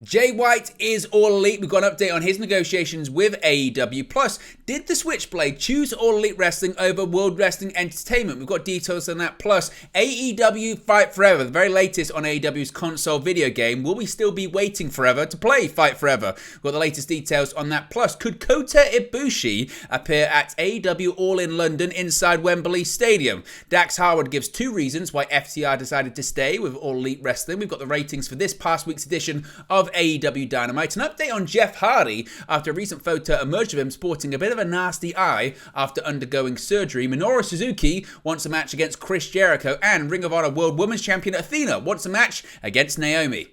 Jay White is All Elite. We've got an update on his negotiations with AEW. Plus, did the Switchblade choose All Elite Wrestling over World Wrestling Entertainment? We've got details on that. Plus, AEW Fight Forever, the very latest on AEW's console video game. Will we still be waiting forever to play Fight Forever? We've got the latest details on that. Plus, could Kota Ibushi appear at AEW All in London inside Wembley Stadium? Dax Harwood gives 2 reasons why FTR decided to stay with All Elite Wrestling. We've got the ratings for this past week's edition of AEW Dynamite. An update on Jeff Hardy after a recent photo emerged of him sporting a bit of a nasty eye after undergoing surgery. Minoru Suzuki wants a match against Chris Jericho, and Ring of Honor World Women's Champion Athena wants a match against Naomi.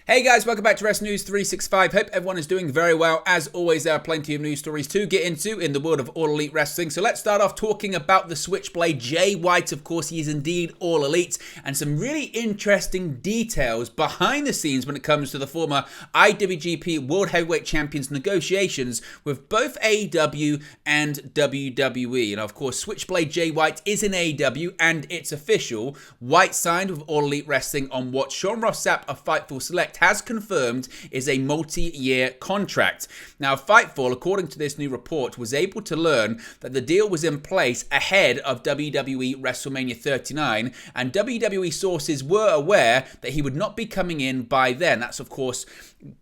Hey guys, welcome back to Wrestling News 365. Hope everyone is doing very well. As always, there are plenty of news stories to get into in the world of All Elite Wrestling. So let's start off talking about the Switchblade. Jay White, of course, he is indeed All Elite. And some really interesting details behind the scenes when it comes to the former IWGP World Heavyweight Champions negotiations with both AEW and WWE. And of course, Switchblade Jay White is in AEW and it's official. White signed with All Elite Wrestling on what Sean Ross Sapp of Fightful Select has confirmed is a multi-year contract. Now, Fightful, according to this new report, was able to learn that the deal was in place ahead of WWE WrestleMania 39, and WWE sources were aware that he would not be coming in by then. That's, of course,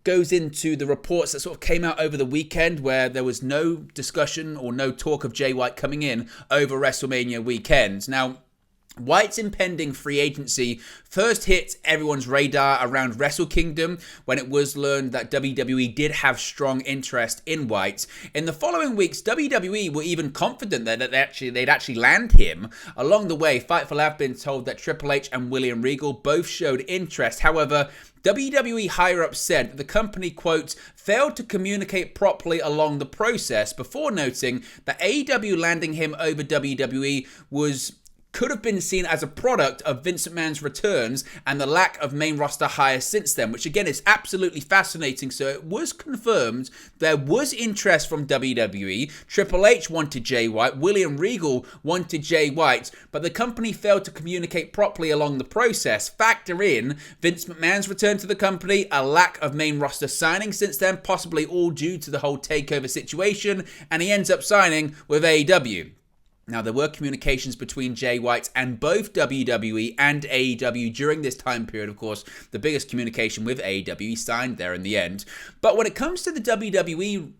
goes into the reports that sort of came out over the weekend where there was no discussion or no talk of Jay White coming in over WrestleMania weekend. Now, White's impending free agency first hit everyone's radar around Wrestle Kingdom when it was learned that WWE did have strong interest in White. In the following weeks, WWE were even confident that they'd actually land him. Along the way, Fightful have been told that Triple H and William Regal both showed interest. However, WWE higher-ups said that the company, quote, failed to communicate properly along the process before noting that AEW landing him over WWE could have been seen as a product of Vince McMahon's returns and the lack of main roster hires since then, which again is absolutely fascinating. So it was confirmed there was interest from WWE. Triple H wanted Jay White, William Regal wanted Jay White, but the company failed to communicate properly along the process. Factor in Vince McMahon's return to the company, a lack of main roster signing since then, possibly all due to the whole takeover situation, and he ends up signing with AEW. Now, there were communications between Jay White and both WWE and AEW during this time period. Of course, the biggest communication with AEW signed there in the end. But when it comes to the WWE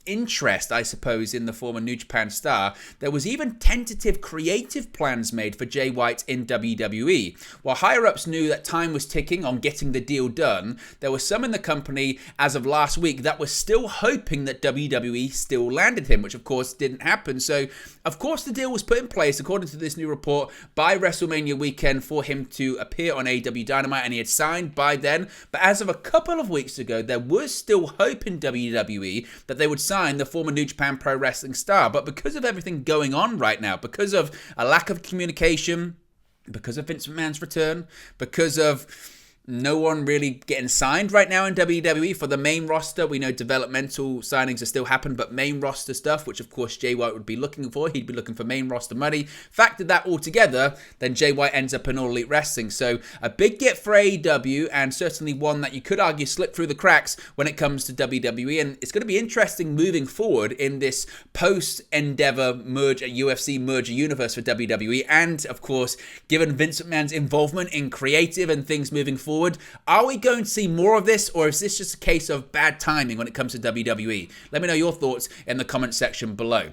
interest, I suppose, in the former New Japan star, there was even tentative creative plans made for Jay White in WWE. While higher-ups knew that time was ticking on getting the deal done, there were some in the company as of last week that were still hoping that WWE still landed him, which of course didn't happen. So, of course, the deal was put in place, according to this new report, by WrestleMania weekend for him to appear on AEW Dynamite, and he had signed by then. But as of a couple of weeks ago, there was still hope in WWE that they would sign the former New Japan Pro Wrestling star. But because of everything going on right now, because of a lack of communication, because of Vince McMahon's return, because of no one really getting signed right now in WWE for the main roster. We know developmental signings are still happening, but main roster stuff, which of course Jay White would be looking for, he'd be looking for main roster money. Factor that all together, then Jay White ends up in All Elite Wrestling. So a big get for AEW, and certainly one that you could argue slipped through the cracks when it comes to WWE. And it's going to be interesting moving forward in this post-Endeavor merge, UFC merger universe for WWE. And of course, given Vince McMahon's involvement in creative and things moving forward, are we going to see more of this, or is this just a case of bad timing when it comes to WWE? Let me know your thoughts in the comment section below.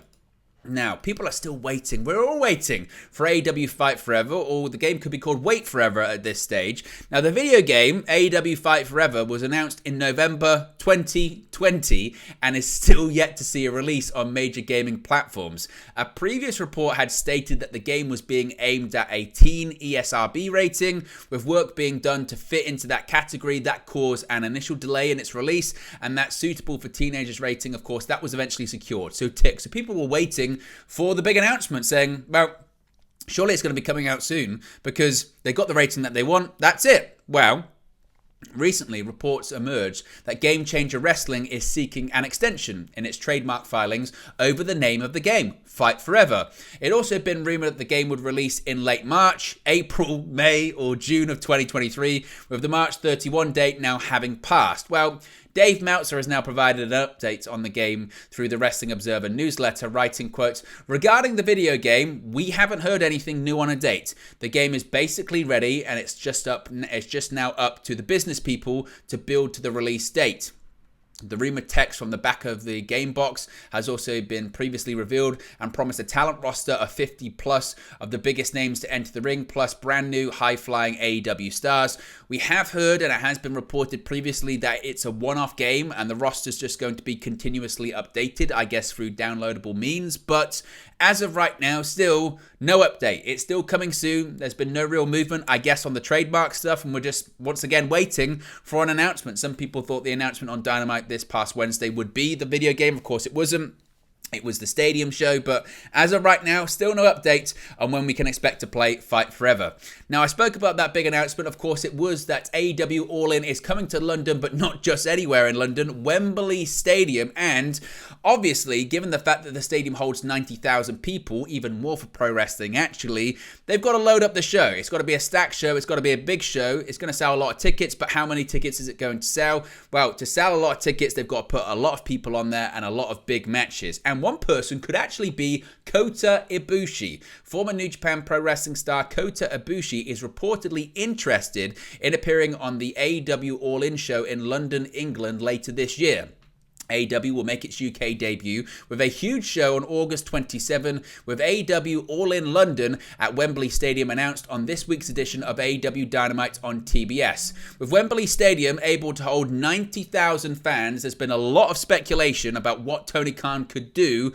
Now, people are still waiting. We're all waiting for AEW Fight Forever, or the game could be called Wait Forever at this stage. Now, the video game, AEW Fight Forever, was announced in November 2020 and is still yet to see a release on major gaming platforms. A previous report had stated that the game was being aimed at a teen ESRB rating, with work being done to fit into that category. That caused an initial delay in its release, and that suitable for teenagers rating, of course, that was eventually secured. So people were waiting for the big announcement saying, well, surely it's going to be coming out soon because they got the rating that they want. That's it. Well, Recently, reports emerged that Game Changer Wrestling is seeking an extension in its trademark filings over the name of the game, Fight Forever. It also been rumoured that the game would release in late March, April, May or June of 2023, with the March 31 date now having passed. Well, Dave Meltzer has now provided an update on the game through the Wrestling Observer newsletter, writing, quote, "Regarding the video game, we haven't heard anything new on a date. The game is basically ready and it's just now up to the business people to build to the release date." The rumored text from the back of the game box has also been previously revealed and promised a talent roster of 50 plus of the biggest names to enter the ring, plus brand new high-flying AEW stars. We have heard, and it has been reported previously, that it's a one-off game and the roster's just going to be continuously updated, I guess through downloadable means. But as of right now, still no update. It's still coming soon. There's been no real movement, I guess, on the trademark stuff, and we're just once again waiting for an announcement. Some people thought the announcement on Dynamite this past Wednesday would be the video game. Of course, it wasn't. It was the stadium show, but as of right now, still no update on when we can expect to play Fight Forever. Now, I spoke about that big announcement. Of course, it was that AEW All In is coming to London, but not just anywhere in London, Wembley Stadium. And obviously, given the fact that the stadium holds 90,000 people, even more for pro wrestling, actually, they've got to load up the show. It's got to be a stacked show. It's got to be a big show. It's going to sell a lot of tickets, but how many tickets is it going to sell? Well, to sell a lot of tickets, they've got to put a lot of people on there and a lot of big matches. And one person could actually be Kota Ibushi. Former New Japan Pro Wrestling star Kota Ibushi is reportedly interested in appearing on the AEW All In show in London, England later this year. AEW will make its UK debut with a huge show on August 27, with AEW All In London at Wembley Stadium announced on this week's edition of AEW Dynamite on TBS. With Wembley Stadium able to hold 90,000 fans, there's been a lot of speculation about what Tony Khan could do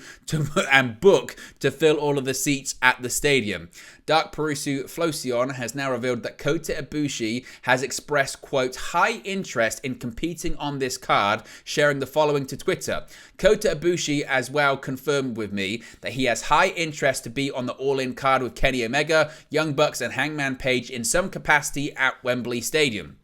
and book to fill all of the seats at the stadium. Dark Perusu Flocion has now revealed that Kota Ibushi has expressed, quote, high interest in competing on this card, sharing the following to Twitter. Kota Ibushi as well confirmed with me that he has high interest to be on the All-In card with Kenny Omega, Young Bucks and Hangman Page in some capacity at Wembley Stadium.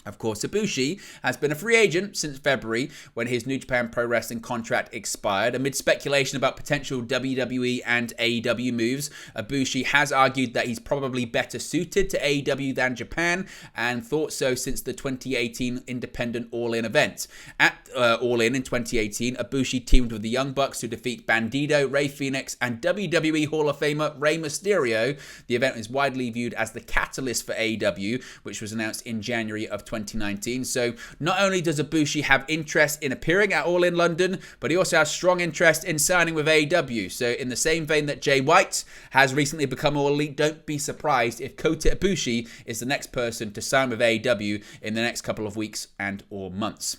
Of course, Ibushi has been a free agent since February when his New Japan Pro Wrestling contract expired. Amid speculation about potential WWE and AEW moves, Ibushi has argued that he's probably better suited to AEW than Japan and thought so since the 2018 Independent All-In event. At All-In in 2018, Ibushi teamed with the Young Bucks to defeat Bandido, Rey Fenix and WWE Hall of Famer Rey Mysterio. The event is widely viewed as the catalyst for AEW, which was announced in January of 2019. So not only does Ibushi have interest in appearing at All In London, but he also has strong interest in signing with AEW. So in the same vein that Jay White has recently become All Elite, don't be surprised if Kota Ibushi is the next person to sign with AEW in the next couple of weeks and or months.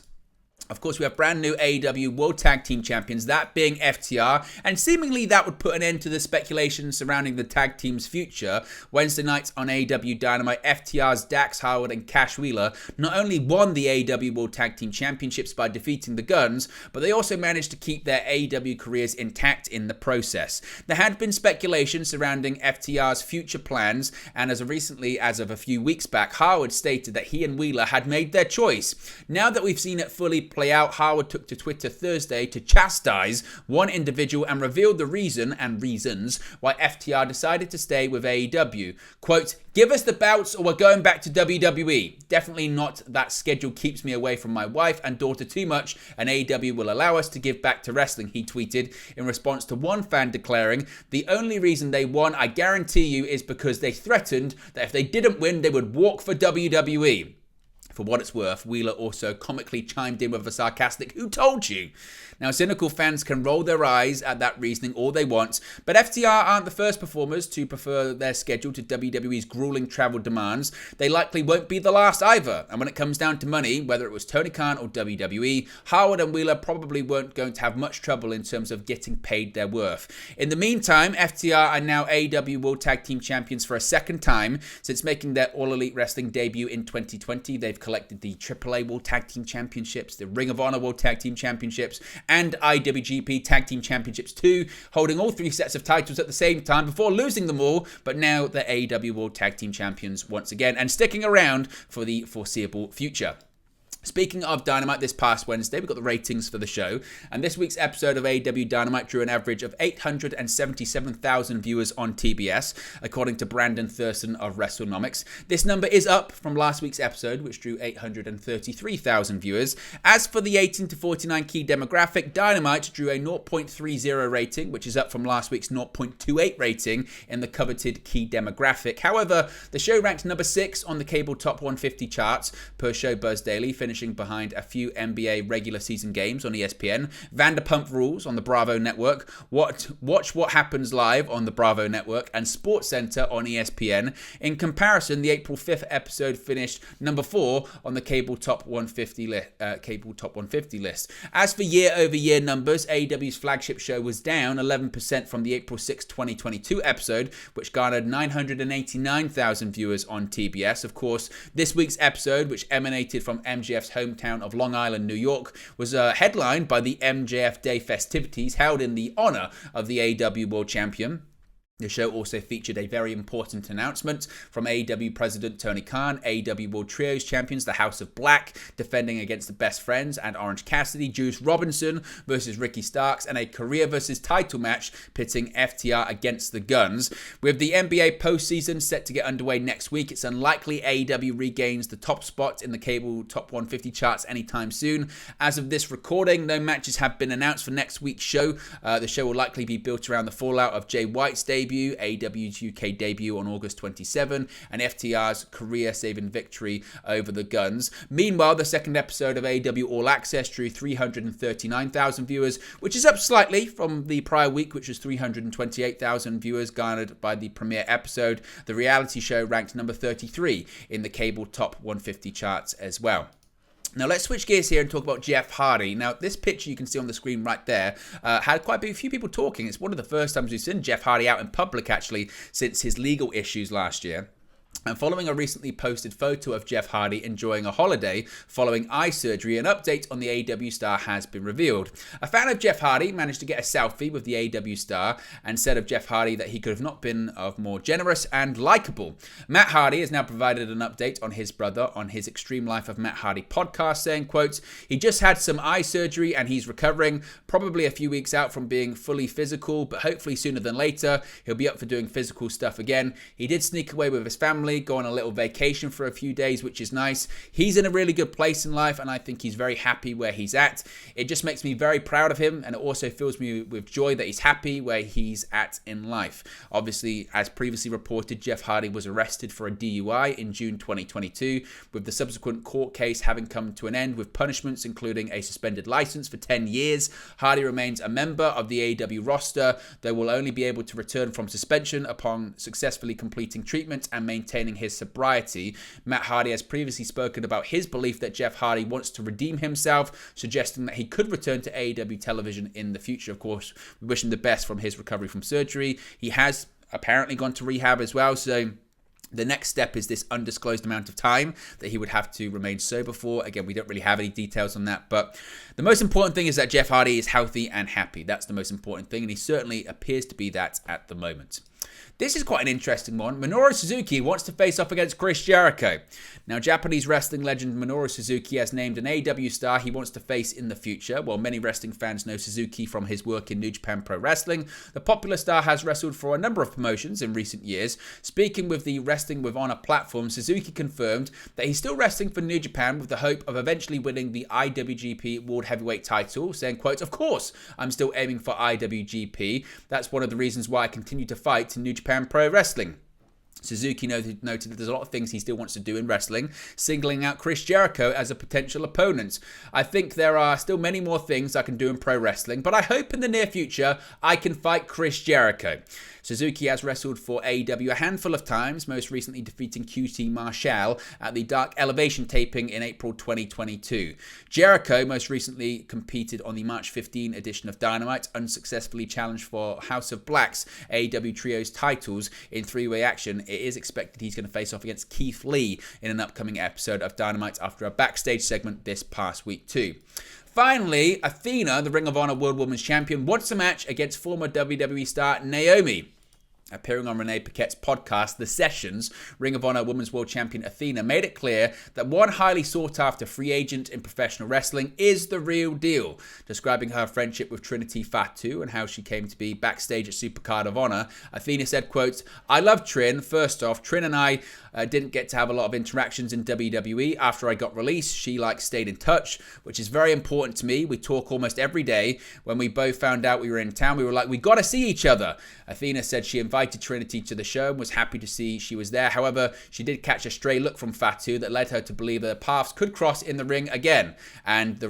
Of course, we have brand new AEW World Tag Team Champions, that being FTR, and seemingly that would put an end to the speculation surrounding the tag team's future. Wednesday night on AEW Dynamite, FTR's Dax Harwood and Cash Wheeler not only won the AEW World Tag Team Championships by defeating the Guns, but they also managed to keep their AEW careers intact in the process. There had been speculation surrounding FTR's future plans, and as recently as of a few weeks back, Harwood stated that he and Wheeler had made their choice. Now that we've seen it fully play out, Harwood took to Twitter Thursday to chastise one individual and revealed the reason and reasons why FTR decided to stay with AEW. Quote, give us the belts or we're going back to WWE. Definitely not that schedule keeps me away from my wife and daughter too much, and AEW will allow us to give back to wrestling, he tweeted in response to one fan declaring, the only reason they won, I guarantee you, is because they threatened that if they didn't win, they would walk for WWE. For what it's worth, Wheeler also comically chimed in with a sarcastic, who told you? Now, cynical fans can roll their eyes at that reasoning all they want, but FTR aren't the first performers to prefer their schedule to WWE's grueling travel demands. They likely won't be the last either, and when it comes down to money, whether it was Tony Khan or WWE, Harwood and Wheeler probably weren't going to have much trouble in terms of getting paid their worth. In the meantime, FTR are now AEW World Tag Team Champions for a second time since making their All Elite Wrestling debut in 2020. They've collected the AAA World Tag Team Championships, the Ring of Honor World Tag Team Championships, and IWGP Tag Team Championships too, holding all 3 sets of titles at the same time before losing them all, but now the AEW World Tag Team Champions once again, and sticking around for the foreseeable future. Speaking of Dynamite, this past Wednesday, we got the ratings for the show, and this week's episode of AEW Dynamite drew an average of 877,000 viewers on TBS, according to Brandon Thurston of WrestleNomics. This number is up from last week's episode, which drew 833,000 viewers. As for the 18 to 49 key demographic, Dynamite drew a 0.30 rating, which is up from last week's 0.28 rating in the coveted key demographic. However, the show ranked number 6 on the cable top 150 charts per show Buzz Daily, finishing behind a few NBA regular season games on ESPN, Vanderpump Rules on the Bravo Network, Watch What Happens Live on the Bravo Network, and SportsCenter on ESPN. In comparison, the April 5th episode finished number 4 on the cable top 150 list. As for year-over-year numbers, AEW's flagship show was down 11% from the April 6, 2022 episode, which garnered 989,000 viewers on TBS. Of course, this week's episode, which emanated from MJF's hometown of Long Island, New York, was headlined by the MJF Day festivities held in the honor of the AEW World Champion. The show also featured a very important announcement from AEW President Tony Khan, AEW World Trios Champions, the House of Black, defending against the Best Friends and Orange Cassidy, Juice Robinson versus Ricky Starks, and a career versus title match pitting FTR against the Guns. With the NBA postseason set to get underway next week, it's unlikely AEW regains the top spot in the cable top 150 charts anytime soon. As of this recording, no matches have been announced for next week's show. The show will likely be built around the fallout of Jay White's debut, AEW's UK debut on August 27, and FTR's career-saving victory over the Guns. Meanwhile, the second episode of AEW All Access drew 339,000 viewers, which is up slightly from the prior week, which was 328,000 viewers garnered by the premiere episode. The reality show ranked number 33 in the cable top 150 charts as well. Now let's switch gears here and talk about Jeff Hardy. Now this picture you can see on the screen right there had quite a few people talking. It's one of the first times we've seen Jeff Hardy out in public actually since his legal issues last year. And following a recently posted photo of Jeff Hardy enjoying a holiday following eye surgery, an update on the AEW star has been revealed. A fan of Jeff Hardy managed to get a selfie with the AEW star and said of Jeff Hardy that he could have not been more generous and likable. Matt Hardy has now provided an update on his brother on his Extreme Life of Matt Hardy podcast, saying, quote, "He just had some eye surgery and he's recovering, probably a few weeks out from being fully physical, but hopefully sooner than later he'll be up for doing physical stuff again. He did sneak away with his family, go on a little vacation for a few days, which is nice. He's in a really good place in life and I think he's very happy where he's at. It just makes me very proud of him, and it also fills me with joy that he's happy where he's at in life." Obviously, as previously reported, Jeff Hardy was arrested for a DUI in June 2022, with the subsequent court case having come to an end with punishments including a suspended license for 10 years. Hardy remains a member of the AEW roster, though will only be able to return from suspension upon successfully completing treatment and maintaining his sobriety. Matt Hardy has previously spoken about his belief that Jeff Hardy wants to redeem himself, suggesting that he could return to AEW television in the future. Of course, we wish him the best from his recovery from surgery. He has apparently gone to rehab as well, so the next step is this undisclosed amount of time that he would have to remain sober for. Again, we don't really have any details on that, but the most important thing is that Jeff Hardy is healthy and happy. That's the most important thing, and he certainly appears to be that at the moment. This is quite an interesting one. Minoru Suzuki wants to face off against Chris Jericho. Now, Japanese wrestling legend Minoru Suzuki has named an AEW star he wants to face in the future. While many wrestling fans know Suzuki from his work in New Japan Pro Wrestling, the popular star has wrestled for a number of promotions in recent years. Speaking with the Wrestling with Honor platform, Suzuki confirmed that he's still wrestling for New Japan with the hope of eventually winning the IWGP World Heavyweight title, saying, quote, "Of course, I'm still aiming for IWGP. That's one of the reasons why I continue to fight in New Japan Pro Wrestling." Suzuki noted that there's a lot of things he still wants to do in wrestling, singling out Chris Jericho as a potential opponent. "I think there are still many more things I can do in pro wrestling, but I hope in the near future I can fight Chris Jericho." Suzuki has wrestled for AEW a handful of times, most recently defeating QT Marshall at the Dark Elevation taping in April 2022. Jericho most recently competed on the March 15 edition of Dynamite, unsuccessfully challenged for House of Black's AEW Trios titles in three-way action. It is expected he's going to face off against Keith Lee in an upcoming episode of Dynamite after a backstage segment this past week too. Finally, Athena, the Ring of Honor World Women's Champion, wants a match against former WWE star Naomi. Appearing on Renee Paquette's podcast, The Sessions, Ring of Honor Women's World Champion Athena made it clear that one highly sought-after free agent in professional wrestling is the real deal. Describing her friendship with Trinity FATU and how she came to be backstage at Supercard of Honor, Athena said, quote, "I love Trin. First off, Trin and I didn't get to have a lot of interactions in WWE. After I got released, she stayed in touch, which is very important to me. We talk almost every day. When we both found out we were in town, we were like, we got to see each other." Athena said she invited Trinity to the show and was happy to see she was there. However, she did catch a stray look from Fatu that led her to believe their paths could cross in the ring again, and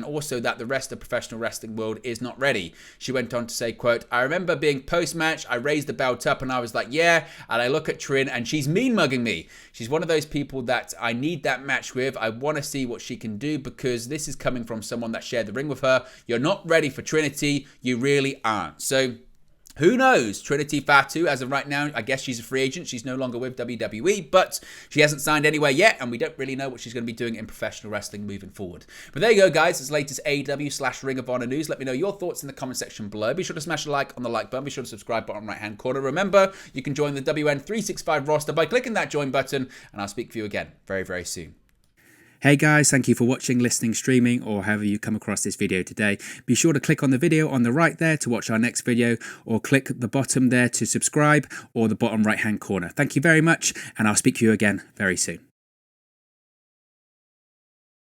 also that the rest of the professional wrestling world is not ready. She went on to say, quote, "I remember being post-match, I raised the belt up and I was like, yeah, and I look at Trin and she's mean-mugging me. She's one of those people that I need that match with. I want to see what she can do because this is coming from someone that shared the ring with her. You're not ready for Trinity. You really aren't." So who knows? Trinity Fatu, as of right now, I guess she's a free agent. She's no longer with WWE, but she hasn't signed anywhere yet, and we don't really know what she's going to be doing in professional wrestling moving forward. But there you go, guys. It's the latest AEW/Ring of Honor news. Let me know your thoughts in the comment section below. Be sure to smash a like on the like button. Be sure to subscribe bottom right-hand corner. Remember, you can join the WN365 roster by clicking that join button, and I'll speak to you again very, very soon. Hey guys, thank you for watching, listening, streaming, or however you come across this video today. Be sure to click on the video on the right there to watch our next video, or click the bottom there to subscribe, or the bottom right hand corner. Thank you very much, and I'll speak to you again very soon.